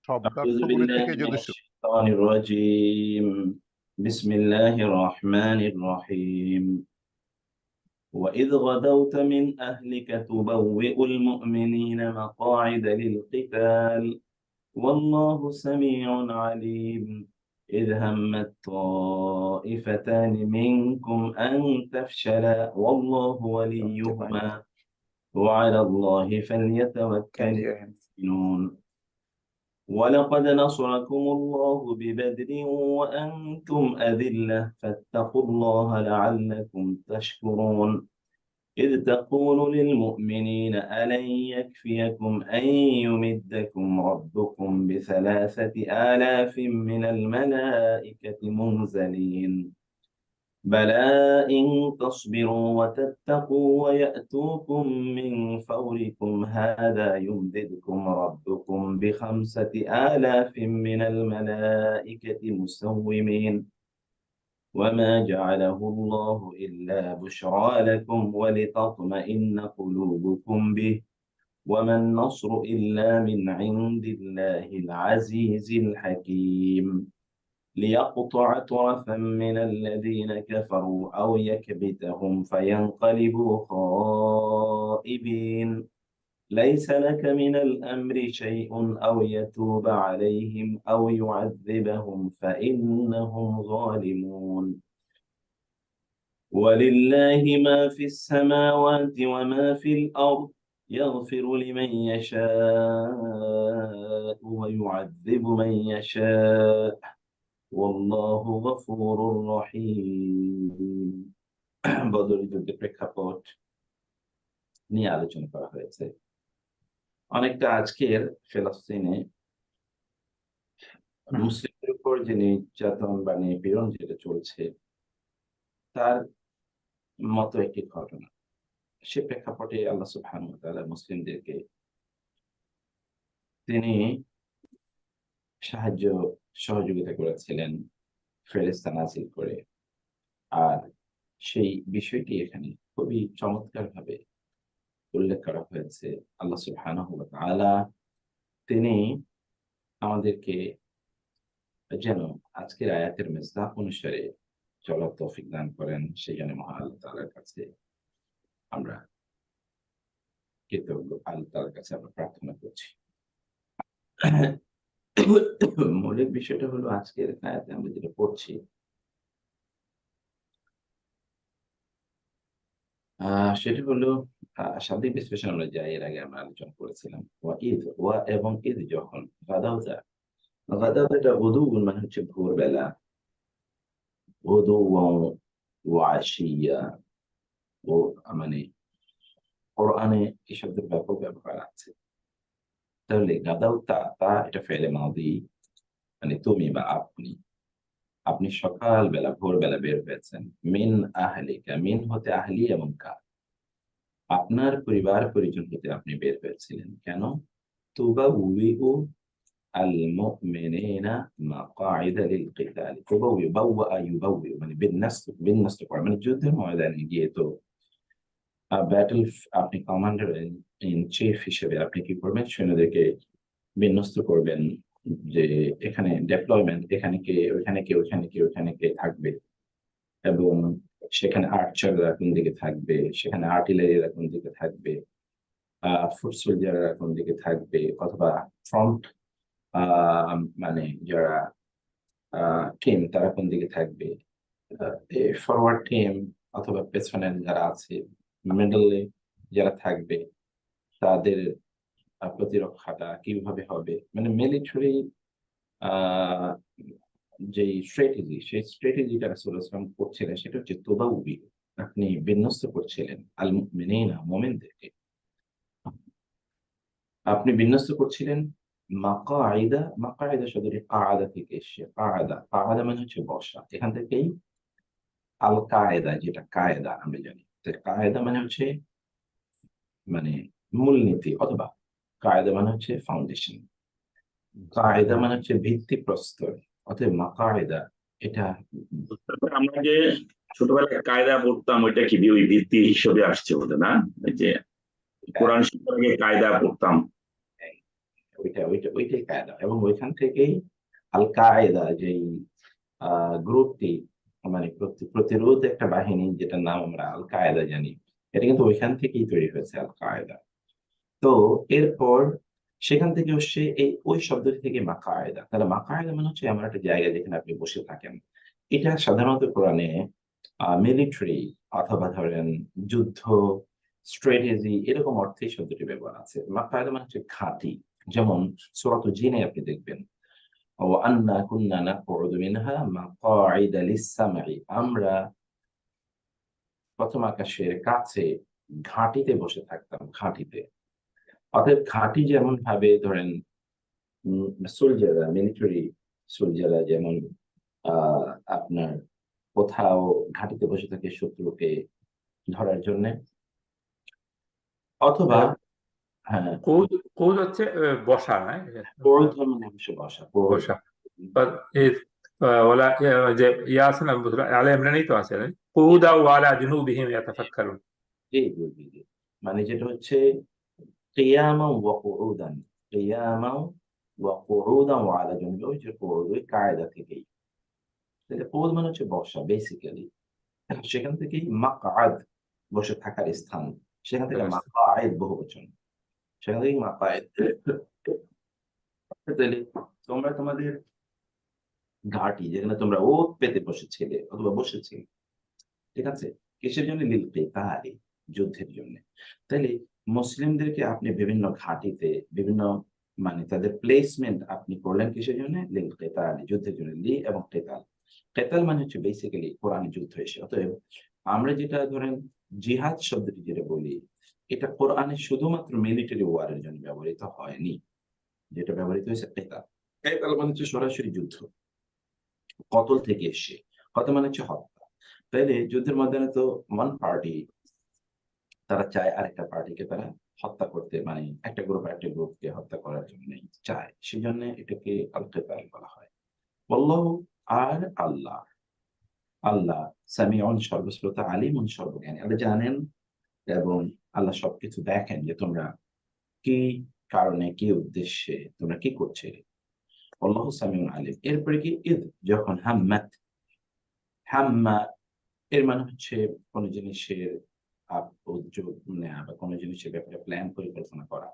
শব্দার্থ أعوذ গুলি بالله থেকে من যদি الشيطان الرجيم. بسم الله الرحمن الرحيم. وإذ غدوت من أهلك تبوئ المؤمنين مقاعد للقتال والله سميع عليم. إذ همت طائفتان منكم أن تفشلا والله وليهما وعلى الله فليتوكل المؤمنون. ولقد نصركم الله ببدر وأنتم أذلة فاتقوا الله لعلكم تشكرون. إذ تقول للمؤمنين ألن يكفيكم أن يمدكم ربكم بثلاثة آلاف من الملائكة منزلين بلى إن تصبروا وتتقوا ويأتوكم من فوركم هذا يمددكم ربكم بخمسة آلاف من الملائكة مسومين وما جعله الله إلا بشرى لكم ولتطمئن قلوبكم به وما النصر إلا من عند الله العزيز الحكيم. ليقطع طرفا من الذين كفروا أو يكبتهم فينقلبوا خائبين ليس لك من الأمر شيء أو يتوب عليهم أو يعذبهم فإنهم ظالمون. ولله ما في السماوات وما في الأرض يغفر لمن يشاء ويعذب من يشاء والله غفور رحيم. বদর যুদ্ধের প্রেক্ষাপট নিয়ে আলোচনা করা হয়েছে অনেকটা। আজকের ফিলিস্তিনে মুসলিমদের উপর যে নির্যাতন বা নিপীড়ন যেটা চলছে তার মতো একটি ঘটনা। সে প্রেক্ষাপটে আল্লাহ সুবহানাহু ওয়া তাআলা মুসলিমদেরকে তিনি সাহায্য সহযোগিতা করেছিলেন ফেরেশতা নাযিল করে। আর সেই বিষয়টি এখানে খুবই চমৎকার ভাবে উল্লেখ করা হয়েছে। আল্লাহ সুবহানাহু ওয়া তাআলা তিনি আমাদেরকে যেন আজকের আয়াতের মিসদাক অনুসারে চলার তৌফিক দান করেন, সেই জন্য মহান আল্লাহ তাআলার কাছে আমরা কৃতজ্ঞ। আল্লাহ তাআলার কাছে আমরা প্রার্থনা করছি। মৌলিক বিষয়টা হলো আজকের আয়াতে আমরা যেটা পড়ছি সেটা হলো শাব্দিক বিশ্লেষণ অনুযায়ী এর আগে আমরা আলোচনা করেছিলাম। ওয়া এবং ঈদ যখন গাদাওতা এটা গুদুউন মানে হচ্ছে ভোরবেলা, গুদুওয়ান ওয়া আশিয়া ও মানে কোরআনে এই শব্দের ব্যাপক ব্যবহার আছে। তাহলে গাদাওতা তা এটা ফেলে মাদি মানে তুমি বা আপনি, আপনি সকালবেলা ভোরবেলা বের হয়েছেন। মিন আহলিকা, মিন হতে আহলি এবং কা, আপনার পরিবার পরিজন হতে আপনি বের হয়েছিলেন। কেন? তুবাউইউ আল মুমিনিনা মাকাইদা লিল কিতাল। তুবাউইউ বাওয়া ইউবাউইউ মানে বিন্যাস্ত করা, মানে যুদ্ধের ময়দানে গিয়ে তো ব্যাটল আপনি কমান্ডার ইন চিফ হিসেবে আপনি কি করবেন? সৈন্যদেরকে বিন্যস্ত করবেন যে এখানে ডেপ্লয়মেন্ট, এখানে কে, ওইখানে কে, ওইখানে কে, ওইখানে কে থাকবে, এবং সেখানে আর্চাররা কোন দিকে থাকবে, সেখানে আর্টিলারিরা কোন দিকে থাকবে, ফুট সোলজাররা কোন দিকে থাকবে, অথবা ফ্রন্ট মানে যারা টিম তারা কোন দিকে থাকবে, ফরওয়ার্ড টিম অথবা পেছনের যারা আছে, মিডলে যারা থাকবে তাদের প্রতিরক্ষাটা কিভাবে হবে, মানে মিলিটারি যে স্ট্র্যাটেজি, সেই স্ট্র্যাটেজিটা রাসূলুল্লাহ সাল্লাল্লাহু আলাইহি ওয়াসাল্লাম করছিলেন সেটা হচ্ছে তুবাউবি, আপনি বিন্যস্ত করছিলেন আল মুমিনিনা মুমিনদেরকে, আপনি বিন্যস্ত করছিলেন মাকাইদা। মাকাইদা শব্দটি কাআদা থেকে এসেছে। কাআদা মানে হচ্ছে বসা। এখান থেকেই আল কায়েদা, যেটা কায়েদা আমরা জানি, তো কায়েদা মানে হচ্ছে মানে মূলনীতি, অথবা কায়েদা মানে হচ্ছে ফাউন্ডেশন, কায়েদা মানে হচ্ছে ভিত্তি প্রস্তর। অতএব মাকায়েদা এটা আমরা যে ছোটবেলায় কায়দা পড়তাম ওইটা কি ওই ভিত্তি হিসেবে আসছে ওটা না? এই যে কোরআন শিক্ষার আগে কায়দা পড়তাম, ওইটাই কায়দা। এবং ওইখান থেকেই আল কায়েদা যেই গ্রুপটি, মানে প্রতিরোধ একটা বাহিনী যেটার নাম আমরা আল কায়েদা জানি। এটা কিন্তু ওইখান থেকেই তৈরি হয়েছে আল কায়েদা। তো এরপর সেখান থেকে হচ্ছে ওই শব্দটি থেকে মাকায়েদা। তাহলে মাকায়েদা মানে হচ্ছে এমন একটা জায়গা যেখানে আপনি বসে থাকেন। এটা সাধারণত কোরআনে মিলিটারি অথবা ধরেন যুদ্ধ, স্ট্র্যাটেজি এরকম অর্থে এই শব্দটি ব্যবহার আছে। মাকায়েদা মানে হচ্ছে ঘাঁটি। যেমন সূরাতুল জিনে আপনি দেখবেন, ওয়ান্না কুন্না নাকউদু মিনহা মাকাইদা লিস-সামঈ। আমরা প্রথম আকাশের কাছে ঘাঁটিতে বসে থাকতাম, ঘাঁটিতে। অতএব ঘাঁটি যেমন ভাবে ধরেন সোলজাররা, মিলিটারি সোলজাররা যেমন আ আপনার কোথাও ঘাঁটিতে বসে থাকে শত্রুকে ধরার জন্যে, অথবা আহ, হ্যাঁ, কৌদ কৌদ হচ্ছে বসা, নয়? প্রৌঢ় মানে অবশ্য বসা, প্রৌঢ়। বসা। আর এই, ওলা যে ইয়া আছে না, আলে ইমরানই তো আছে, কুউদা ওয়ালা জুনুবিহিম ইয়াতাফাক্কারুন। জি, জি, জি, জি। মানে যেটা হচ্ছে কিয়ামা ওয়া কুউদান, কিয়ামা ওয়া কুউদান ওয়া আলা জুনুবি, ওই যে কুউদ ওই কায়দা থেকেই। তাহলে কুউদ মানে হচ্ছে বসা বেসিক্যালি। সেখান থেকেই মাকআদ বসে থাকার স্থান। সেখান থেকে মাকআইদ বহুবচন। সেখান থেকেই মাকআইদ। তাহলে তোমরা তোমাদের ঘাঁটি যেখানে তোমরা ওত পেতে বসেছিলে অথবা বসেছিলে, ঠিক আছে? কিসের জন্য? লিল কিতালি, যুদ্ধের জন্য। তাইলে মুসলিমদেরকে আপনি বিভিন্ন ঘাঁটিতে বিভিন্ন, মানে তাদের প্লেসমেন্ট আপনি করলেন কিসের জন্য? লিল কিতালি, যুদ্ধের জন্য। এবং কেতাল। কেতাল মানে হচ্ছে বেসিক্যালি কোরআনে যুদ্ধ এসে। অতএব আমরা যেটা ধরেন জিহাদ শব্দটি যেটা বলি, এটা কোরআনে শুধুমাত্র মিলিটারি ওয়ার এর জন্য ব্যবহৃত হয়নি। যেটা ব্যবহৃত হয়েছে কেতাল। কেতাল মানে হচ্ছে সরাসরি যুদ্ধ। কতল থেকে এসে। কতল মানে হচ্ছে হত্যা। তাইলে যুদ্ধের ময়দানে তো ওয়ান পার্টি তারা চায় আরেকটা পার্টিকে তারা হত্যা করতে, মানে একটা গ্রুপ আরেকটা গ্রুপকে হত্যা করার জন্যই চায়। সেজন্য এটাকে আল কিতাল বলা হয়। আল্লাহু আর আল্লাহ। আল্লাহ সামিউন সর্বশ্রোতা, আলিমুন সর্বজ্ঞানী। আল্লাহ জানেন এবং আল্লাহ সবকিছু দেখেন যে তোমরা কি কারণে, কি উদ্দেশ্যে তোমরা কি করছিলে। আল্লাহু সামিউন আলিম। এরপরে কি ইদ, যখন হাম্মাত, হাম্মা এর মানে হচ্ছে কোন জিনিসের উদ্যোগ নেয়া বা কোন জিনিসের ব্যাপারে প্ল্যান পরিকল্পনা করা।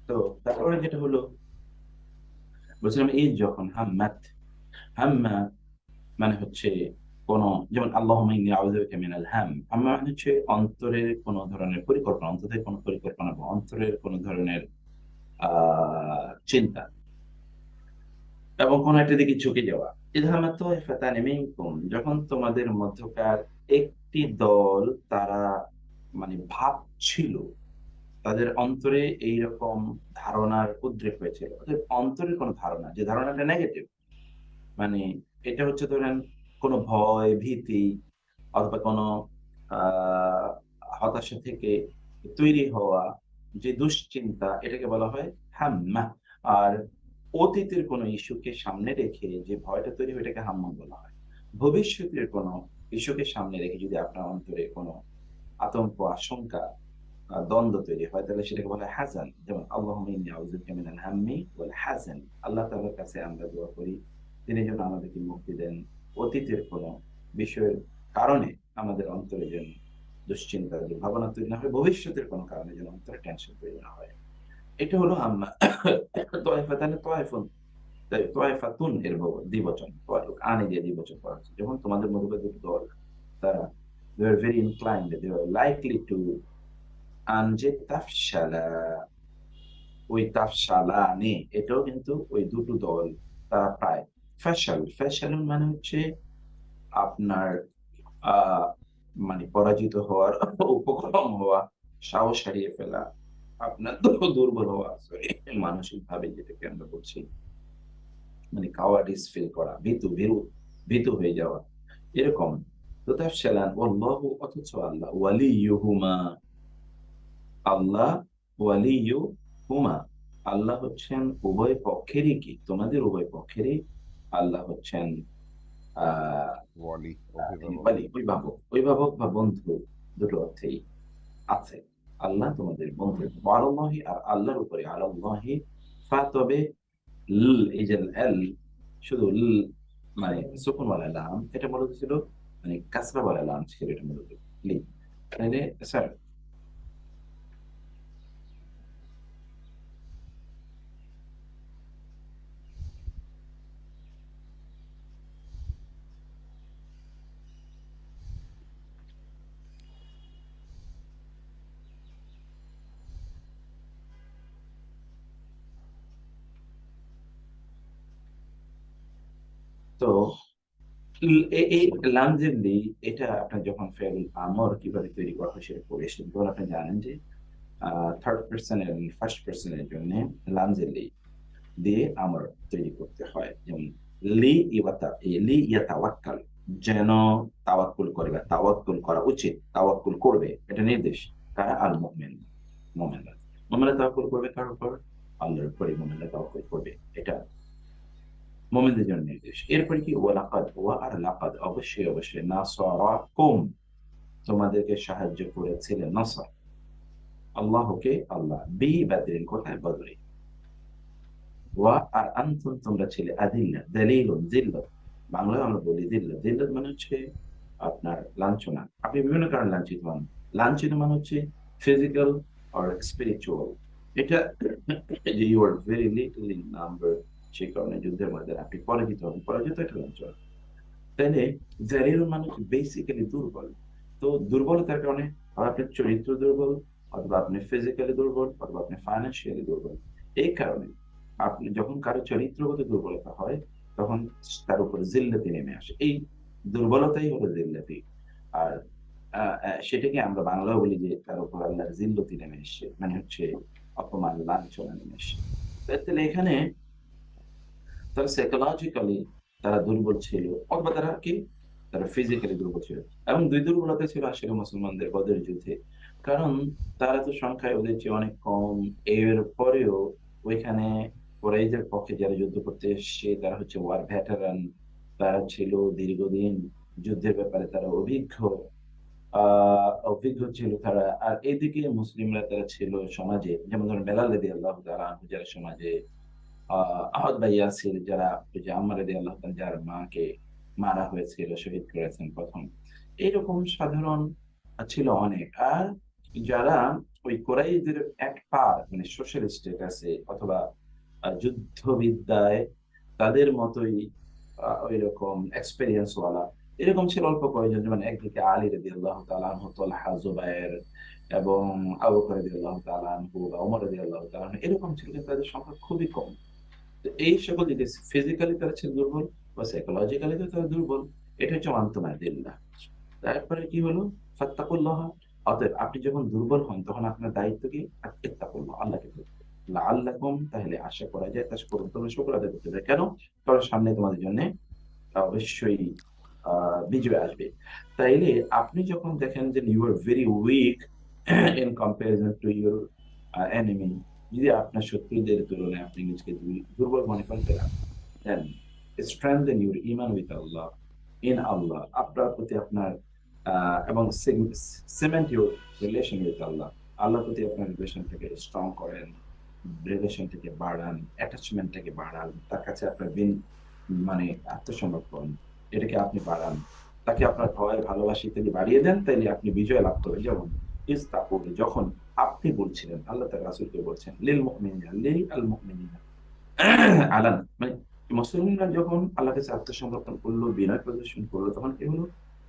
তো তারপরে যেটা হলো, বলছিলাম এই যখন হাম্মাত, হাম্মা মানে হচ্ছে কোন, যেমন আল্লাহুম্মা ইন্নী আউযু বিকা মিনাল হাম। হাম্মা মানে হচ্ছে অন্তরের কোন ধরনের পরিকল্পনা, অন্তরের কোন পরিকল্পনা বা অন্তরের কোন ধরনের চিন্তা এবং কোন একটা দিকে ঝুঁকে যাওয়া। ইদহামা তাইফাতানি মিনকুম, যখন তোমাদের মধ্যকার একটি দল তারা মানে ভাবছিল, তাদের অন্তরে এইরকম ধারণার উদ্রেক হয়েছিল। অতএব অন্তরের কোন ধারণা, যে ধারণাটা নেগেটিভ, মানে এটা হচ্ছে ধরেন কোন ভয়, ভীতি অথবা কোন আহ হতাশা থেকে তৈরি হওয়া যে দুশ্চিন্তা, এটাকে বলা হয় হাম্মা। আর অতীতের কোন ইস্যুকে সামনে রেখে যে ভয়টা তৈরি হয় এটাকে হাম্মা বলা হয়। ভবিষ্যতের কোন ইস্যুকে সামনে রেখে যদি আপনার অন্তরে কোন আতঙ্ক, আশঙ্কা, দ্বন্দ্ব তৈরি হয়, তাহলে সেটাকে বলা হয় হাযান। যেমন আল্লাহুম্মা ইন্নী আউযু বিকা মিনাল হাম্মি ওয়াল হাযান। আল্লাহ তাআলার কাছে আমরা দোয়া করি তিনি যেন আমাদেরকে মুক্তি দেন অতীতের কোন বিষয়ের কারণে আমাদের অন্তরে যেন দুশ্চিন্তা, যে ভাবনা তৈরি না হয়, ভবিষ্যতের কোন কারণে যেন অন্তরে টেনশন তৈরি না হয়। এটা হলো আম্মা। তায়েফাতানি তায়েফুন। তাই তয়ফাতুন এর দ্বিবচন, আনে দিয়ে দ্বিবচন করা হচ্ছে। যখন তোমাদের মধ্যে দুটো দল, তারা they were very inclined, they were likely to যে তাফশালা, ওই তাফশালানে এটাও কিন্তু ওই দুটো দল তারা প্রায় ফ্যাশাল মানে হচ্ছে আপনার মানে পরাজিত হওয়ার উপক্রম হওয়া, সাহস হারিয়ে ফেলা, আপনার দুর্বল হওয়া, সরি, মানসিক ভাবে যেটাকে আমরা বলছি, মানে কাওয়ার্ডিস ফিল করা, ভীতু হয়ে যাওয়া, এরকম। তো তাফশালান ওয়াল্লাহু, অথচ আল্লাহ ওয়ালিয়ুহুমা, আল্লাহ ওয়ালিয়ুহুমা, আল্লাহ হচ্ছেন উভয় পক্ষেরই, কি তোমাদের উভয় পক্ষেরই আল্লাহ হচ্ছেন ওয়ালি, অভিভাবক। অভিভাবক বা বন্ধু, দুটো অর্থেই আছে। আল্লাহ তোমাদের বন্ধু। আলাল্লাহি, আর আল্লাহর উপরে, আলাল্লাহি ফা, তবে এই যে শুধু মানে সুকুন ওয়ালা লাম, এটা মূলত ছিল মানে কাসরা ওয়ালা লাম ছিল, এটা মূলত লি। তাহলে স্যার তো এই লামজেলি, এটা আপনার যখন ফেল আমর কিভাবে তৈরি করা হয় সেটা পড়ে এসেছেন, তখন আপনি জানেন যে থার্ড পার্সন এবং ফার্স্ট পার্সনের জন্য লামজেলি দিয়ে আমর তৈরি করতে হয়। যেমন লি ইয়াতাওয়াক্কাল, যেন তাওয়াক্কুল করে বা তাওয়াক্কুল করা উচিত, তাওয়াক্কুল করবে, এটা নির্দেশ। কারা? আল মুমিন, মুমিনরা। মুমিনরা তাওয়াক্কুল করবে কার উপর? আল্লাহর উপরে মুমিনরা তাওয়াক্কুল করবে, এটা মুমিনদের জন্য নির্দেশ। এরপর কি? ওয়ালাকাদ, ওয়া আর লাকাদ, অবশ্যই নাসারাকুম, তোমাদেরকে সাহায্য করেছিলেন, নাসর আল্লাহকে, আল্লাহ বাদরিন, কোথায়? বদরে। ওয়া আর আনতুম, তোমরা ছিলে আদিল্লা, দালিলুন, জিল্লাত, বাংলায় আমরা বলি দিল্লাত। দিল্লাত মানে হচ্ছে আপনার লাঞ্ছনা, আপনি বিভিন্ন কারণে লাঞ্ছিত হন। লাঞ্ছিত মানে হচ্ছে ফিজিক্যাল অর স্পিরিচুয়াল। এটা যে you are very little in number, সেই কারণে যুদ্ধের মধ্যে আপনি পরাজিত হন, পরাজিত একটা লাঞ্ছনা। তাইলে জালিলুন মানে বেসিক্যালি দুর্বল। তো দুর্বলতার কারণে হয় আপনার চরিত্র দুর্বল, অথবা আপনি ফিজিক্যালি দুর্বল, অথবা আপনি ফাইন্যান্সিয়ালি দুর্বল। এই কারণে আপনি যখন কারো চরিত্রগত দুর্বলতা হয়, তখন তার উপর জিল্লাতি নেমে আসে। এই দুর্বলতাই হলো জিল্লাতি। আর সেটাকে আমরা বাংলায় বলি যে তার উপর আল্লাহর জিল্লতি নেমে এসছে, মানে হচ্ছে অপমান, লাঞ্ছনা নেমে এসছে। তাহলে এখানে তারা সাইকোলজিক্যালি তারা দুর্বল ছিল, অথবা তারা কি, তারা ফিজিক্যালি দুর্বল ছিল। এবং দুই দুর্বলতা ছিল আসলে মুসলমানদের বদরের যুদ্ধে, কারণ তারা তো সংখ্যায় ওদের চেয়ে অনেক কম। এর পরেও ওইখানে কুরাইশদের পক্ষে যারা যুদ্ধ করতে এসছে, তারা হচ্ছে ওয়ার ভেটারান, তারা ছিল দীর্ঘদিন যুদ্ধের ব্যাপারে তারা অভিজ্ঞ ছিল তারা। আর এদিকে মুসলিমরা তারা ছিল সমাজে, যেমন ধরেন বেলাল রাদিয়াল্লাহু তাআলা আনহু, যারা সমাজে আহদ বা ইয়াসির, যারা ওই যে আম্মার রাদিয়াল্লাহু তাআলা, যার মাকে মারা হয়েছিল, শহীদ করেছেন প্রথম, এইরকম সাধারণ ছিল অনেক। আর যারা ওই কুরাইশদের এক পার, মানে সোশ্যাল স্ট্যাটাসে অথবা যুদ্ধবিদ্যায় তাদের মতোই ওই রকম এক্সপেরিয়েন্স ওয়ালা, এরকম ছিল অল্প কয়েকজন। যেমন একদিকে আলী রাদিয়াল্লাহু তাআলা আনহু, তালহা, জুবায়ের, এবং আবু বকর রাদিয়াল্লাহু তাআলা আনহু বা ওমর রাদিয়াল্লাহু তাআলা আনহু, এরকম ছিল, কিন্তু তাদের সংখ্যা খুবই কম। তো এই সকল দিকে ফিজিক্যালি তারা ছিল দুর্বল বা সাইকোলজিক্যালি তারা দুর্বল, এটা হচ্ছে আন্তমাদিল্লাহ। তারপরে কি হলো? ফাত্তাকুল্লাহ, অতএব আপনি যখন দুর্বল হন, তখন আপনার দায়িত্ব কি? ইত্তাকুল্লাহ, আল্লাহকে ধরতে। লাআল্লাকুম, তাহলে আশা করা যায়, তাশকুরুন, তোমরা শুকর আদায় করতে পারবে। কেন? কারণ সামনে তোমাদের জন্য অবশ্যই বিজয় আসবে। তাইলে আপনি যখন দেখেন যে you are very weak in comparison to your enemy, যদি আপনার শত্রুদের তুলনায় আপনি নিজেকে দুর্বল মনে করেন, দেন strengthen your iman with Allah, in Allah, আপনার প্রতি আপনার এবং cement your relation with Allah, আল্লাহর প্রতি আপনার রিলেশনটাকে স্ট্রং করেন, রিলেশনটাকে বাড়ান, অ্যাটাচমেন্টটাকে বাড়ান, তার কাছে আপনার মানে আত্মসমর্পণ, এটাকে আপনি বাড়ান, তাকে আপনার ভয়, ভালোবাসা ইত্যাদি বাড়িয়ে দেন, তাইলে আপনি বিজয় লাভ করবেন। যেমন ইস্তাকুল, যখন আপনি বলছিলেন, আল্লাহ তাআলা রাসূলকে বলছেন, লিল মুমিনিনা, লিল আল মুমিনিনা, আলান মানে মুসলমানরা যখন আল্লাহর কাছে আত্মসমর্পণ করলো, বিনয় প্রদর্শন করলো, তখন কি হলো?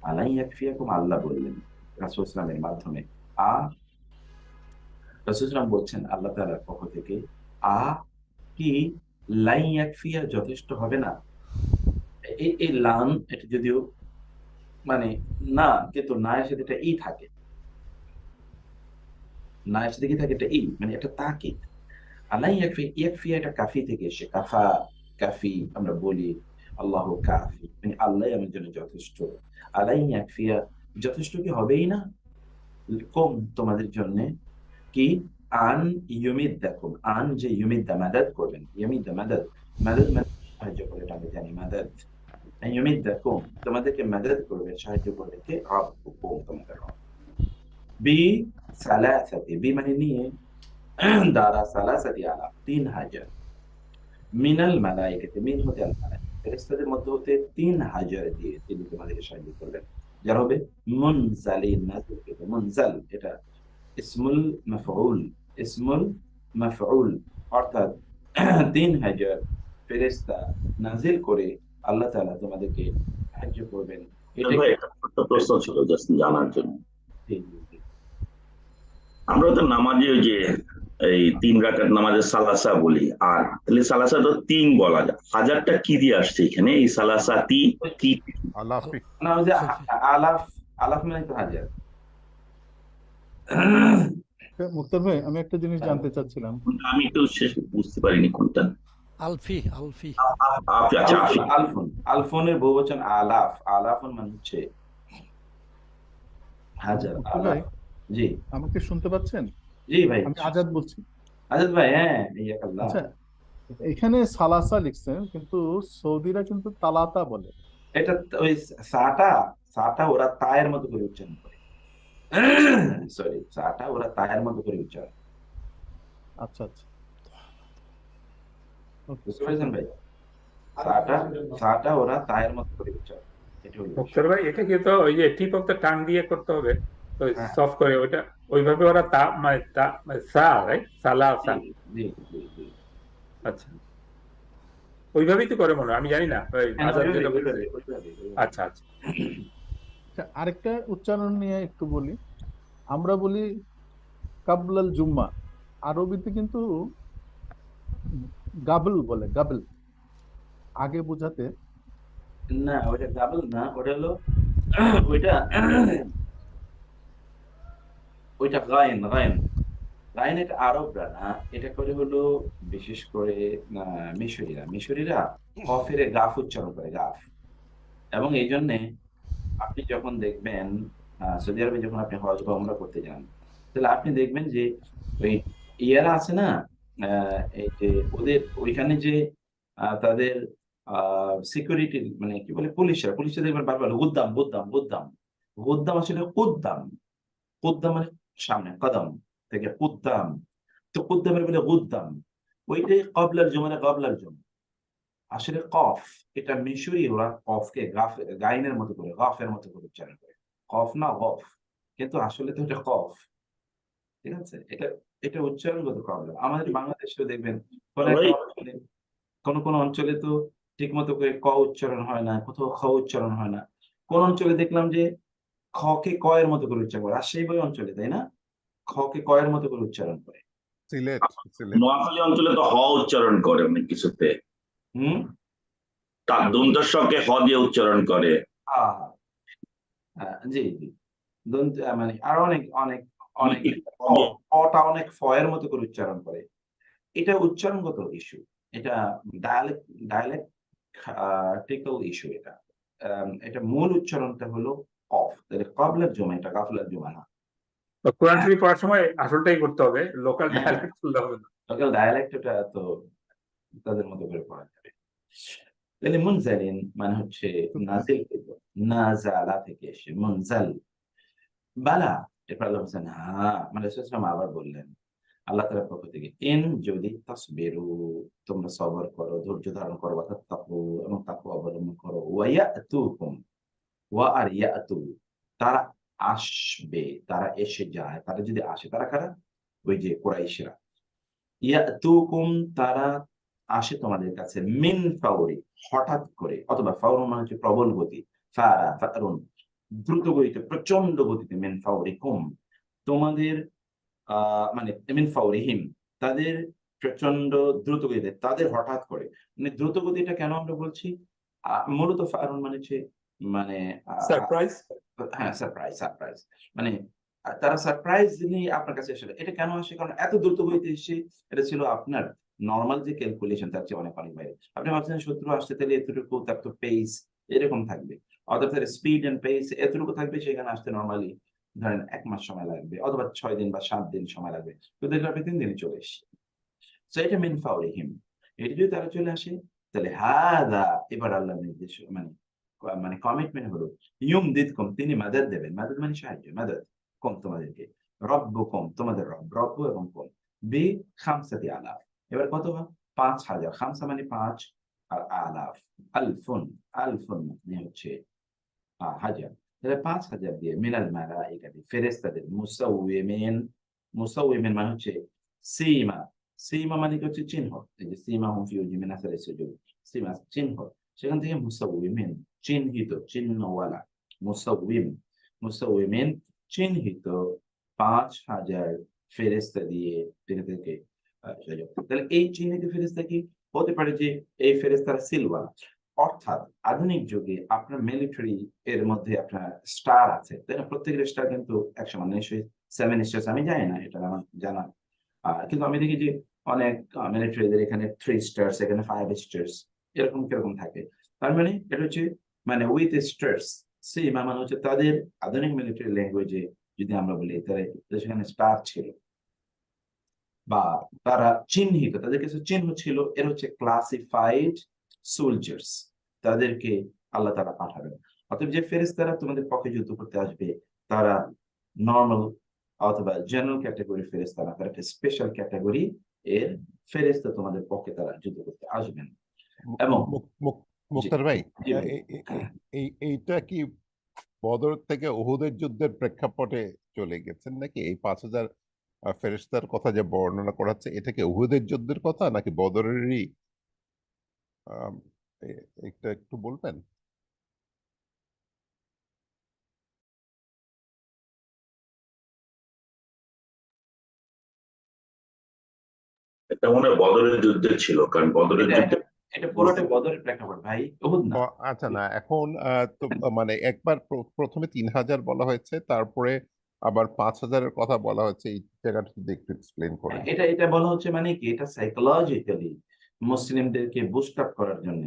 আলাই ইয়াকফিয়াকুম, আল্লাহ বললেন রাসূল ইসলামের মাধ্যমে। আ রাসূল ইসলাম বলছেন আল্লাহ তাআলার পক্ষ থেকে, আ কি লাই ইয়াকফিয়া যথেষ্ট হবে না? এই লাম এটা যদিও মানে না, কিন্তু না এর সাথে এটা ই থাকে, না এর সাথে কি থাকে? এটা ই, মানে এটা তাকিদ। আলাই ইয়াকফি, ইয়াকফিয়া এটা কাফি থেকে এসে, কাফা, কাফি আমরা বলি, আল্লাহু কাফি, মানে আল্লাহই আমার জন্য যথেষ্ট। আলাই ইয়াকফিয়া যথেষ্ট কি হবেই না? কম তোমাদের জন্য কি? আন ইউমিদ্দাকুম, আন যে ইউমিদ্দা মাদাদ করবেন, ইউমিদ্দা মাদাদ, মাদাদ মানে সাহায্য করে, এটা আমরা জানি মাদাদ। ইউমিদ্দাকুম তোমাদেরকে মাদাদ করবে, সাহায্য করবে কে? রব্বুকুম, তোমাদের রব। বি সালাসাতি, বি মানে নিয়ে, দ্বারা সালাসাতি আলাফ 3000, মিনাল মালাইকাতি, মিন হতে আল মালাইকা, ফেরেশতাদের মধ্যে হতে 3000 দিয়ে তিনি তোমাদেরকে সাহায্য করবেন, যারা হবে মুনজালিন, নাযিল করবে। মুনজাল এটা ইসমুল মাফউল, ইসমুল মাফউল, অর্থাৎ 3000 ফেরেশতা নাজিল করে আল্লাহ তাআলা তোমাদেরকে সাহায্য করবেন। এটা ভাই একটা ছোট্ট প্রশ্ন ছিল জাস্ট জানার জন্য। জি, জি, জি। আমরা তো নামাজে ওই যে এই 3 রাকাত নামাজের সালাসা বলি, আর তাহলে সালাসা তো 3 বলা যায়, হাজারটা কি দিয়ে আসছে এখানে? এই সালাসাতি কি? আলাফি। না, ওই যে আলাফ, আলাফ মানে তো হাজার। মুক্তার ভাই, আমি একটা জিনিস জানতে চাচ্ছিলাম। আমি তো শেষ বুঝতে পারিনি কোনটা। আলফি আলফি আচ্ছা, আফি। আলফুন, আলফুনের বহুবচন আলাফ, আলাফুন মানে হচ্ছে হাজার, মুক্তার ভাই, আলাফ। জি, আমাকে শুনতে পাচ্ছেন? জি ভাই। আমি আজাদ বলছি। আজাদ ভাই, হ্যাঁ, ইয়াকাল্লাহ। আচ্ছা, এখানে সালাসা লিখছেন, কিন্তু সৌদিরা কিন্তু তালাতা বলে। এটা ওই সাটা, সাটা ওরা তায়ের মতো করে উচ্চারণ করে। সরি, সাটা ওরা তায়ের মতো করে উচ্চারণ। আচ্ছা আচ্ছা, বুঝতে পেরেছেন ভাই? সাটা, সাটা ওরা তায়ের মতো করে উচ্চারণ, এটা হলো বিষয়। মুক্তার ভাই, এটা কি তো ওই যে টিপ অফ দ্য টাং দিয়ে করতে হবে, ওই হ্যাঁ। সফট করে ওইটা, ওইভাবে ওরা তা মানে সা, রাইট, সালাসা। জি, জি, জি। আচ্ছা, ওইভাবেই তো করে মনে হয়, আমি জানি না, ওই হ্যাঁ, আজাদ ওইভাবে, যেটা বলছে। ওইভাবে, ওইভাবে, ওইভাবে। আচ্ছা আচ্ছা, আচ্ছা, আরেকটা উচ্চারণ নিয়ে একটু বলি। আমরা বলি কাবলাল জুম্মা, আরবিতে কিন্তু গাবল বলে, গাবল, আগে বোঝাতে। না, ওটা ডাবল না, ওটা হলো ওইটা ওইটা গায়েন, গায়েন, গায়েন এটা আরবরা না, এটা করে হলো বিশেষ করে মিশরীরা, মিশরীরা কফের গাফ উচ্চারণ করে, গাফ। এবং এই জন্যে আপনি যখন দেখবেন সৌদি আরবে যখন আপনি হজ বা উমরা করতে যান, তাহলে আপনি দেখবেন যে ওই ইয়ারা আছে না, এই যে ওদের ওইখানে যে তাদের সিকিউরিটি, মানে কি বলে, পুলিশরা, পুলিশরা দেখবেন বারবার গুদ্দাম, গুদ্দাম, গুদ্দাম, গুদ্দাম আসলে কুদ্দাম, কুদ্দাম মানে সামনে, কদম থেকে কুদ্দাম, তো কুদ্দামের বলে গুদ্দাম, ওইটাই কবলার জমানে, কবলার জমা আসলে কফ, এটা মিশরি, ওরা কফকে গাফ, গাইনের মতো করে, গফের মতো করে উচ্চারণ করে, কফ না গফ, কিন্তু আসলে তো এটা কফ। ঠিক আছে, এটা এটা উচ্চারণগত প্রবলেম। আমাদের বাংলাদেশেও দেখবেন কোন একটা অঞ্চলে, কোন কোন অঞ্চলে তো ঠিক মতো করে ক উচ্চারণ হয় না, কোথাও খ উচ্চারণ হয় না। কোন অঞ্চলে দেখলাম যে খ কে ক এর মতো করে উচ্চারণ করে, রাজশাহী বই অঞ্চলে, তাই না? খ কে ক এর মতো করে উচ্চারণ করে। সিলেট, সিলেট। নোয়াখালী অঞ্চলে তো হ উচ্চারণ করে অনেক কিছুতে, হুম, তার দন্তস্বকে হ দিয়ে উচ্চারণ করে। হ্যাঁ, হ্যাঁ, জি, জি। মানে আর অনেক অনেক অনেক টা অনেক ফ এর মতো করে উচ্চারণ করে। এটা উচ্চারণগত ইস্যু, এটা ডায়ালেক্টিক্যাল ইস্যু। এটা এটা মূল উচ্চারণটা হলো কফ, তাহলে কবলার জমা, এটা গাফলার জমা না। তো কোরআন শরীফ পড়ার সময় আসলটাই করতে হবে, লোকাল হ্যাঁ। ডায়ালেক্ট করলে হবে না। লোকাল ডায়ালেক্ট ওটা তো তাদের মতো করে পড়া যাবে। তাহলে মুনজালিন মানে হচ্ছে নাজিল, নাজালা থেকে এসে মুনজাল। বালা, এরপর আল্লাহ বলছেন হ্যাঁ, মানে রাসূল সাল্লাল্লাহু আলাইহি ওয়াসাল্লাম আবার বললেন আল্লাহ তাআলার পক্ষ থেকে, ইন যদি তাসবিরু, তোমরা সবর করো, ধৈর্য ধারণ করো, তাকু এবং তাকওয়া অবলম্বন করো, ওয়া ইয়াতুকুম, ওয়া আর ইয়াতু, তারা আসবে, তারা এসে যায়, তারা যদি আসে, তারা কারা? ওই যে কুরাইশরা। ইয়াতুকুম, তারা আসে তোমাদের কাছে মিন ফাউরি, হঠাৎ করে, অথবা ফাউর মানে হচ্ছে প্রবল গতি, ফারা ফারুন, দ্রুত গতিতে, প্রচন্ড গতিতে, মিন ফাউরি কুম, তোমাদের মানে মিন ফাউরিহিম, তাদের প্রচন্ড দ্রুত গতিতে, তাদের হঠাৎ করে, মানে দ্রুত গতিটা কেন আমরা বলছি, মূলত ফারুন মানে হচ্ছে মানে সারপ্রাইজ। হ্যাঁ সারপ্রাইজ, সারপ্রাইজ মানে তারা সারপ্রাইজলি আপনার কাছে এসে, এটা কেন আসে, কারণ এত দ্রুত গতিতে এসে, এটা ছিল আপনার নর্মাল যে ক্যালকুলেশন তার চেয়ে অনেক অনেক বাইরে। আপনি ভাবছেন শত্রু আসছে, তাহলে এতটুকু তার তো পেস এরকম থাকবে, অথবা তার স্পিড এন্ড পেস এতটুকু থাকবে, সেখানে আসতে নর্মালি ধরেন 1 মাস সময় লাগবে, অথবা 6 দিন বা 7 দিন সময় লাগবে, তো দেখলে আপনি 3 দিনে চলে এসছে। সো এটা মিন ফাউরিহিম, এটা যদি তারা চলে আসে, তাহলে হাদা, এবার আল্লাহ নির্দেশ মানে মানে কমিটমেন্ট হলো, ইউমদিদকুম, তিনি মাদাদ দেবেন, মাদাদ মানে সাহায্য, মাদাদ কম তোমাদেরকে, রব্বুকুম তোমাদের রব, রব্বু এবং কম, বি খামসাতি আলাফ, এবার কত হয় 5000, খামসা মানে 5, আর আলাফ আলফুন, আলফুন মানে হচ্ছে হাজার, তাহলে 5000 দিয়ে, মিনাল মালাইকাতি ফেরেশতাদের, মুসাউওয়িমিন, মুসাউওয়িমিন মানে হচ্ছে সীমা, সীমা মানে হচ্ছে চিহ্ন, এই যে সীমা হুম ফি উজুহিহিম মিন আসারি সুজুদ, সীমা চিহ্ন, সেখান থেকে মুসাউওয়িমিন চিহ্নিত, চিহ্নওয়ালা, মুসাউওয়িম, মুসাউওয়িমিন চিহ্নিত 5000 ফেরেশতা দিয়ে ফেরেশতাকে তাহলে এই চিহ্নিত ফেরেশতা কি হতে পারে, যে এই ফেরেশতারা সিলওয়ালা, অর্থাৎ আধুনিক যুগে আপনার মিলিটারি এর মধ্যে আপনার স্টার আছে, তাই না, প্রত্যেকের স্টার কিন্তু একসময় নিশ্চয়ই 7 স্টার, আমি জানি না, এটা আমার জানা, কিন্তু আমি দেখি যে অনেক মিলিটারিদের এখানে 3 স্টার্স, এখানে 5 স্টার্স, এরকম কিরকম থাকে, তার মানে এটা হচ্ছে মানে উইথ স্টার্স, সীমা মানে হচ্ছে তাদের আধুনিক মিলিটারি ল্যাঙ্গুয়েজে যদি আমরা বলি, তাদের সেখানে স্টার ছিল, বা তারা চিহ্নিত, তাদের কাছে চিহ্ন ছিল, এর হচ্ছে ক্লাসিফাইড সোলজার্স, তাদেরকে আল্লাহ তাআলা পাঠাবেন। অতএব যে ফেরেশতারা তোমাদের পক্ষে যুদ্ধ করতে আসবে, তারা নর্মাল অথবা জেনারেল ক্যাটাগরি ফেরেশতা না, তারা একটা স্পেশাল ক্যাটাগরি এর ফেরেশতা, তোমাদের পক্ষে তারা যুদ্ধ করতে আসবেন। এবং মুক্তার ভাই, জি ভাই। এইটা কি বদর থেকে উহুদের যুদ্ধের প্রেক্ষাপটে চলে গেছেন নাকি? এই 5000 ফেরেশতার কথা যে বর্ণনা করা হচ্ছে, এটা কি উহুদের যুদ্ধের কথা নাকি বদরেরই? এটা একটু বলবেন? এটা মনে হয় বদরের যুদ্ধে ছিল, কারণ বদরের যুদ্ধে এটা পুরোটাই বদরের প্রেক্ষাপট ভাই, উহুদ না। আচ্ছা, না এখন তো মানে একবার প্রথমে 3000 বলা হয়েছে, তারপরে আবার 5000-এর কথা বলা হচ্ছে, এই জায়গাটা যদি একটু এক্সপ্লেন করেন। এটা এটা বলা হচ্ছে মানে কি, এটা সাইকোলজিক্যালি মুসলিমদেরকে বুস্ট আপ করার জন্য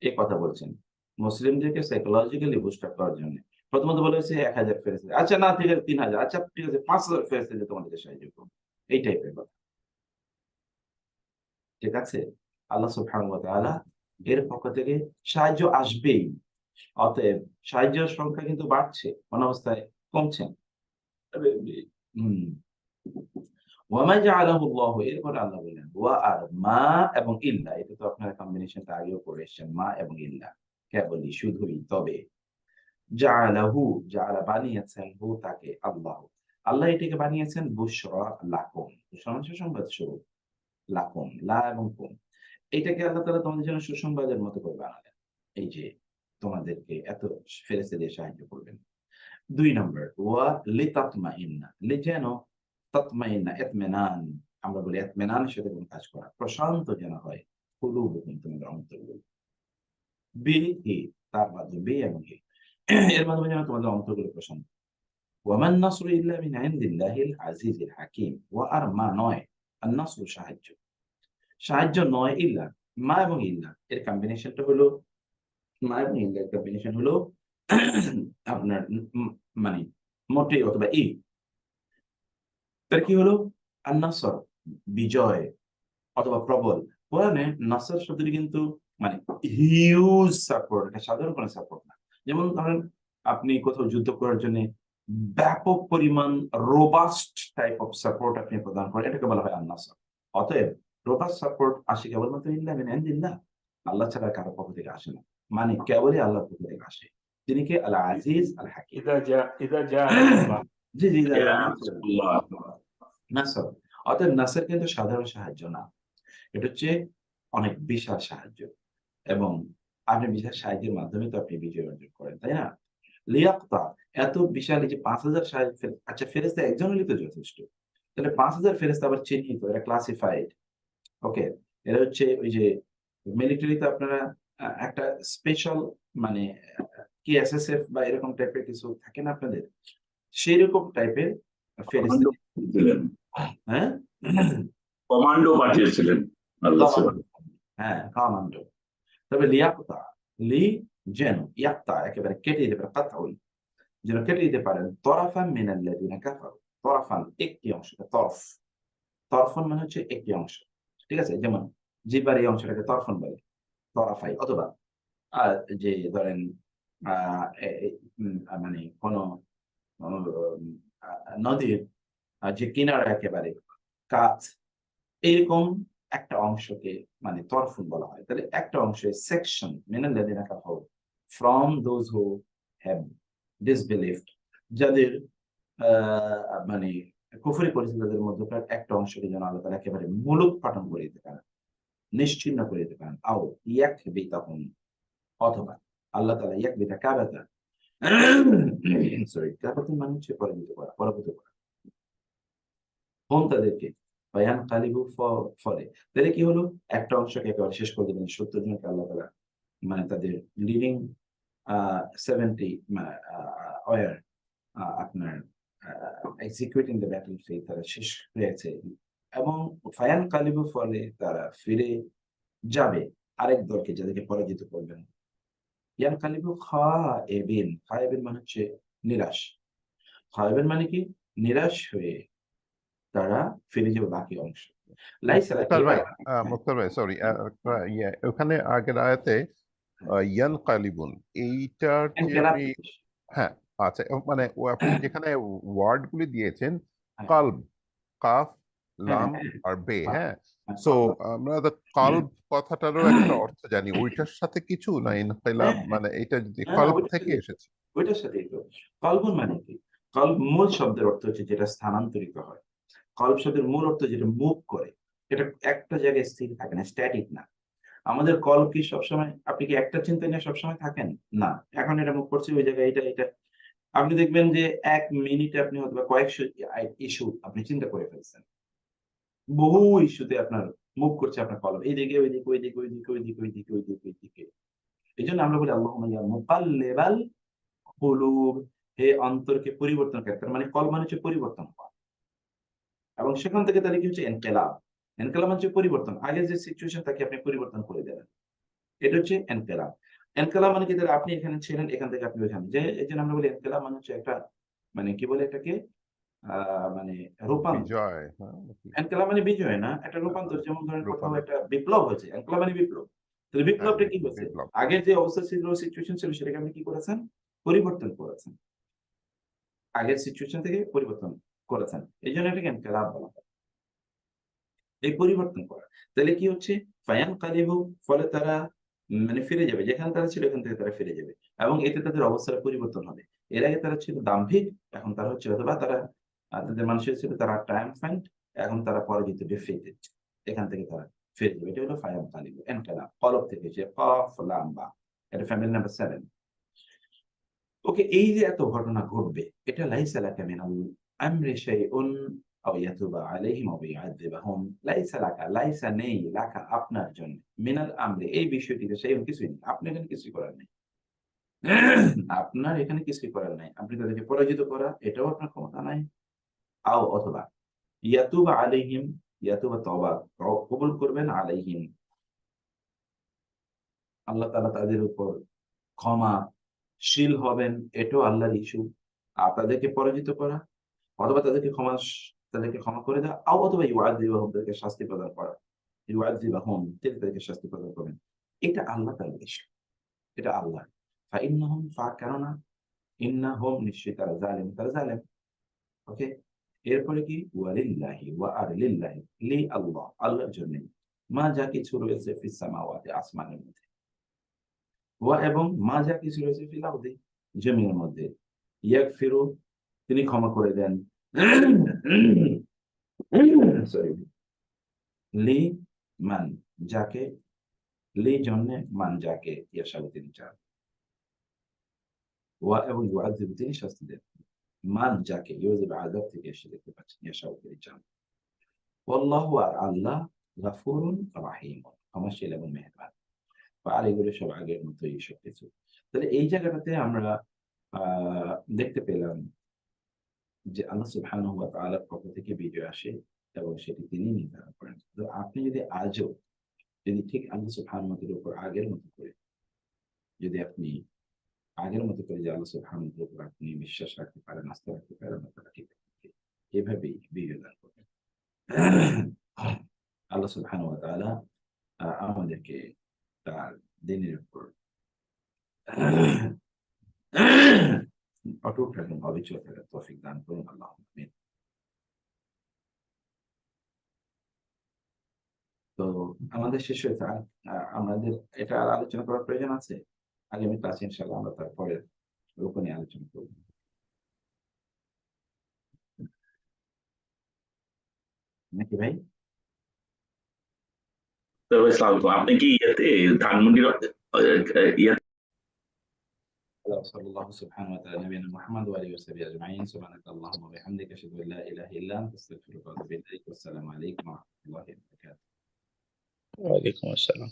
এই কথা বলছেন, মুসলিমদেরকে সাইকোলজিক্যালি বুস্ট আপ করার জন্য প্রথমত বলা হয়েছে 1000 ফেরেশতা, আচ্ছা না ঠিক আছে 3000, আচ্ছা ঠিক আছে 5000 ফেরেশতা দিয়ে তোমাদেরকে সাহায্য করবো, এই টাইপের কথা, ঠিক আছে। আল্লাহ সুবহানাহু ওয়া তাআলা এর পক্ষ থেকে সাহায্য আসবেই, অতএব সাহায্যের সংখ্যা কিন্তু বাড়ছে, কোন অবস্থায় কমছে না। হম ওয়ামা জাআলাহু আল্লাহু, এরপর আল্লাহ বলেন ওয়া আর মা এবং ইল্লা, এটা তো আপনারা কম্বিনেশনটা আগেও করে এসেছেন, মা এবং ইল্লা, কেবলই শুধুই, তবে, জাআলাহু, জাআলা বানিয়েছেন, হু তাকে, আল্লাহ, আল্লাহ এটাকে বানিয়েছেন বুশরা লাকুম, বুশরা মানে সুসংবাদ স্বরূপ, লাকুম লা এবং কুম, এটাকে আল্লাহ তাআলা তোমাদের জন্য সুসংবাদের মতো করে বানালেন, এই যে তোমাদেরকে এত ফেরেশতা দিয়ে সাহায্য করবেন। 2 নম্বর ওয়া লিতাতমাইন্না, লি যেন, তাতমাইন্না ইতমিনান, আমরা বলি ইতমিনানের সাথে কোনো কাজ করা, প্রশান্ত যেন হয়, কুলুবুকুম তোমাদের অন্তরগুলো, বিহি তার মাধ্যমে, বি এবং হি এর মাধ্যমে যেন তোমাদের অন্তরগুলো প্রশান্ত। ওয়া মান নাসরু ইল্লা মিন ইনদিল্লাহিল আজিজিল হাকিম, ওয়া আর মা নয়, আর নাসরু সাহায্য, সাহায্য নয়, ইল্লা মা এবং ইল্লা এর কম্বিনেশনটা হলো, মা এবং ইল্লা এর কম্বিনেশন হলো আপনার মানে মোটে অথবা ই, তার কি হলো আন-নাসর, বিজয় অথবা প্রবল। কোরআনে নাসর শব্দটি কিন্তু মানে হিউজ সাপোর্ট, এটা সাধারণ কোনো সাপোর্ট না। যেমন ধরেন আপনি কোথাও যুদ্ধ করার জন্য ব্যাপক পরিমাণ রোবাস্ট টাইপ অফ সাপোর্ট আপনি প্রদান করেন, এটাকে বলা হয় আন-নাসর। অতএব রোবাস্ট সাপোর্ট আসে কেবলমাত্র ইল্লা মিন ইনদিল্লাহ, আল্লাহ ছাড়া কারো পক্ষ থেকে আসে না, মানে কেবলই আল্লাহর পক্ষ থেকে আসে, যিনি কি আল আজিজ আল হাকিম। ইদা জা নাসরুল্লাহ, জি জি আল্লাহ নাসর, অতএব নাসর কিন্তু সাধারণ সাহায্য না, এটা হচ্ছে অনেক বিশাল সাহায্য, এবং আপনি বিশাল সাহায্যের মাধ্যমে তো আপনি বিজয় অর্জন করেন, তাই না? লিয়াকতা, এত বিশাল, এই যে 5,000 আচ্ছা ফেরেশতা একজন হলেই তো যথেষ্ট, তাহলে 5,000 ফেরেশতা আবার চিহ্নিত, এরা ক্লাসিফাইড। ওকে, এরা হচ্ছে ওই যে মিলিটারিতে আপনারা একটা স্পেশাল মানে কি এসএসএফ বা এরকম টাইপের কিছু থাকে না আপনাদের, সেই রকম টাইপের ফেরেশতা। ছিলেন, হ্যাঁ, কমান্ডো পাঠিয়েছিলেন আল্লাহ সুবহানাহু। হ্যাঁ কমান্ডো। তবে লিয়াকতা, লি যেন, ইয়াক্তা একেবারে কেটে দিতে পারে, কাতাউল যেন কেটে দিতে পারেন, তরাফান মিনাল্লাযিনা কাফারু, তরাফান একটি অংশ, তরফ, তরফন মানে হচ্ছে একটি অংশ, ঠিক আছে? যেমন জিহ্বার এই অংশটাকে তরফন বলে, তরাফাই। অথবা যে ধরেন মানে কোন নদীর যে কিনারা একেবারে কাছ, এইরকম একটা অংশকে মানে তরফুন বলা হয়। তাহলে একটা অংশের সেকশন মিনাল্লাযিনা কাফারু, from those who have disbelieved, যাদের মানে কুফরি করেছে, তাদের মধ্যকার একটা অংশকে যেন আল্লাহ তাআলা একেবারে মূলোৎপাটন করে দিতে পারেন, নিশ্চিহ্ন করে দিতে পারেন। আও ইয়াকবিতাহুম, অথবা আল্লাহ তাআলা ইয়াকবিতা কাবাতা, সরি, কাবাতুন মানে হচ্ছে পরাজিত করা, পরাভূত করা, হোম তাদেরকে, বায়ান কালিবু ফলে। তাহলে কি হলো, একটা অংশকে একেবারে শেষ করে দেবেন, 70 জনকে আল্লাহ তাআলা মানে তাদের লিডিং 70 ওয়ার আপনার এক্সিকিউটিং দ্য ব্যাটল ফিল্ড, তারা শেষ হয়েছে, এবং ফায়ান কালিবু ফলে তারা ফিরে যাবে আরেক দলকে, যাদেরকে পরাজিত করবেন। ইয়ান কালিবু খায়েবিন, খায়েবিন মানে হচ্ছে নিরাশ, খায়েবিন মানে কি, নিরাশ হয়ে তারা ফিরে যাবে বাকি অংশ। লাইসা মুক্তার ভাই সরি, ওখানে আগের আয়াতে ইয়ান কালিবুন, এইটার যে আপনি, হ্যাঁ আচ্ছা, মানে আপনি যেখানে ওয়ার্ড গুলি দিয়েছেন, কালব, কাফ, লাম আর বে, হ্যাঁ, সো আমরা তো কালব কথাটারও একটা অর্থ জানি, ওইটার সাথে কিছু না ইনকিলাব, মানে এটা যদি কালব থেকে এসেছে, ওইটার সাথেই তো। কলবুন মানে কি, কলব মূল শব্দের অর্থ হচ্ছে যেটা স্থানান্তরিত হয়, কলব শব্দের মূল অর্থ যেটা মুভ করে, এটা একটা জায়গায় স্থির থাকে না, স্ট্যাটিক না। আমাদের কলব কি সবসময়, আপনি কি একটা চিন্তা নিয়ে সবসময় থাকেন না, এখন এটা মুভ করছে ওই জায়গায়, এটা এটা আপনি দেখবেন যে 1 মিনিটে আপনি হয়তো কয়েকশো ইস্যু আপনি চিন্তা করে ফেলছেন, বহু ইস্যুতে আপনার মুভ করছে আপনার কলব, এইদিকে ওইদিকে ওইদিকে ওইদিকে ওইদিকে ওইদিকে ওইদিকে ওইদিকে। এই জন্য আমরা বলি আল্লাহুম্মা ইয়া মুকাল্লিবাল কুলুব, হে অন্তরকে পরিবর্তন করে, তার মানে কলব মানে হচ্ছে পরিবর্তন হওয়া, এবং সেখান থেকে তাহলে কি হচ্ছে ইনকিলাব, ইনকিলাব মানে হচ্ছে পরিবর্তন, আগে যে সিচুয়েশন তাকে আপনি পরিবর্তন করে দেবেন, এটা হচ্ছে ইনকিলাব। ইনকিলাব মানে কি, তাহলে আপনি এখানে ছিলেন, এখান থেকে আপনি ওখানে, যে এই জন্য আমরা বলি ইনকিলাব মানে হচ্ছে একটা মানে কি বলে এটাকে মানে রূপান্তর। বিজয়, ইনকিলাব মানে বিজয় না, একটা রূপান্তর। যেমন ধরেন কোথাও একটা বিপ্লব হয়েছে, ইনকিলাব মানে বিপ্লব, তাহলে বিপ্লবটা কি হয়েছে, আগের যে অবস্থা ছিল, সিচুয়েশন ছিল, সেটাকে আপনি কি করেছেন, পরিবর্তন করেছেন, আগের সিচুয়েশন থেকে পরিবর্তন করেছেন, এই জন্য এটাকে ইনকিলাব বলা হয়, এই পরিবর্তন করা। তাহলে কি হচ্ছে, ফায়ান কালিবু, ফলে তারা মানে ফিরে যাবে, যেখানে তারা ছিল এখান থেকে তারা ফিরে যাবে, এবং এতে তাদের অবস্থার পরিবর্তন হবে। এর আগে তারা ছিল দাম্ভিক, এখন তারা হচ্ছে, অথবা তারা তাদের মানুষের ছিল তারা ট্রায়াম্ফ্যান্ট, এখন তারা পরাজিত, ডিফিটেড, এখান থেকে তারা ফিরে যাবে। এটা হলো ফায়ান কালিবু, ইনকিলাব, কলব থেকে, যে কফ লাম বা, এটা ফ্যামিলি নাম্বার 7। ওকে, এই যে এত ঘটনা ঘটবে, এটা লাইসা লাকা মিনাল আমরি শাইউন আও ইয়াতুবা আলাইহিম আও ইউআযিবাহুম, লাইসা লাকা, লাইসা নেই, লাকা আপনার জন্য, মিনাল আমরি এই বিষয়টিতে শাইউন কিছুই নেই, আপনি এখানে কিছুই করার নেই, আপনার এখানে কিছুই করার নাই, আপনি তাদেরকে পরাজিত করা এটাও আপনার ক্ষমতা নাই, আও অথবা ইয়াতুবা আলাইহিম, ইয়াতুবা তওবা কবুল করবেন, আলাইহিম আল্লাহ তাআলা তাদের উপর ক্ষমাশীল হবেন, এটাও আল্লাহর ইস্যু। আর তাদেরকে পরাজিত করা, অথবা তাদেরকে ক্ষমা করে দেওয়া, অথবা ইউআযিবাহুম, তাদেরকে শাস্তি প্রদান করা, ইউআযিবাহুম তিনি তাদেরকে শাস্তি প্রদান করবেন, এটা আল্লাহ তাআলার ইস্যু, এটা আল্লাহ। ফাইন্নাহুম, কেননা ইন্নাহুম নিশ্চয়ই তারা জালিম, তারা জালেম। ওকে, এরপরে কি, ওয়ালিল্লাহি ওয়া আর লিল্লাহি, লি আল্লাহ, আল্লাহর জন্য, মা যা কিছু রয়েছে ফিস সামাওয়াতি, আসমানের মধ্যে, ওয়া এবং মা যা কিছু রয়েছে ফিল আরদি, জমিনের মধ্যে, ইয়াগফিরু তিনি ক্ষমা করে দেন, সরি, লি মান যাকে লি জন্যে মান যাকে ইয়াশাউ তিনি চান, ওয়া এবং ইউআযিব তিনি শাস্তি দেন, মান যাকে ইউআযিব আযাব থেকে এসে দেখতে পাচ্ছেন ইয়াশাউ তিনি চান। ওয়াল্লাহু আর আল্লাহ গাফুরুন রাহিম, ক্ষমাশীল এবং মেহেরবান। আর এগুলো সব আগের মতোই সবকিছু। তাহলে এই জায়গাটাতে আমরা দেখতে পেলাম যে আল্লাহ সুবহানাহু ওয়া তাআলার পক্ষ থেকে বিজয় আসে এবং সেটি তিনি নির্ধারণ করেন। তো আপনি যদি আজও যদি ঠিক আল্লাহ সুবহানাহু ওয়া তাআলার উপর আগের মতো করে যদি আপনি আগের মতো করে যে আল্লাহ সুবহানাহু ওয়া তাআলার উপর আপনি বিশ্বাস রাখতে পারেন, আস্থা রাখতে পারেন, তাহলে ঠিক এভাবেই বিজয় দান করবেন। আল্লাহ সুবহানাহু ওয়া তাআলা আমাদেরকে তার দিনের উপর অটুট এবং অবিচল থাকার তৌফিক দান করুন, আল্লাহুম্মা আমিন। তো আমাদের শেষ হয়েছে, আমাদের এটা আর আলোচনা করার প্রয়োজন আছে? আগামী ক্লাসে ইনশাআল্লাহ আমরা তারপরে রূপ নিয়ে আলোচনা করব, নাকি ভাই? তবে আপনি কি ইয়েতে ধানমন্ডির ইয়ে সাল্লাল্লাহু সুবহানাহু ওয়া তাআলা নবিয়ানা মুহাম্মদ ওয়া আলিহি ওয়া সাহবিহি আজমাইন, সুবহানাকাল্লাহুম্মা ওয়া বিহামদিকা আশহাদু আল্লা ইলাহা ইল্লা আনতা আস্তাগফিরুকা ওয়া আতুবু ইলাইক। ওয়াসসালামু আলাইকুম ওয়া রাহমাতুল্লাহি ওয়া বারাকাতুহু। ওয়ালাইকুম আসসালাম।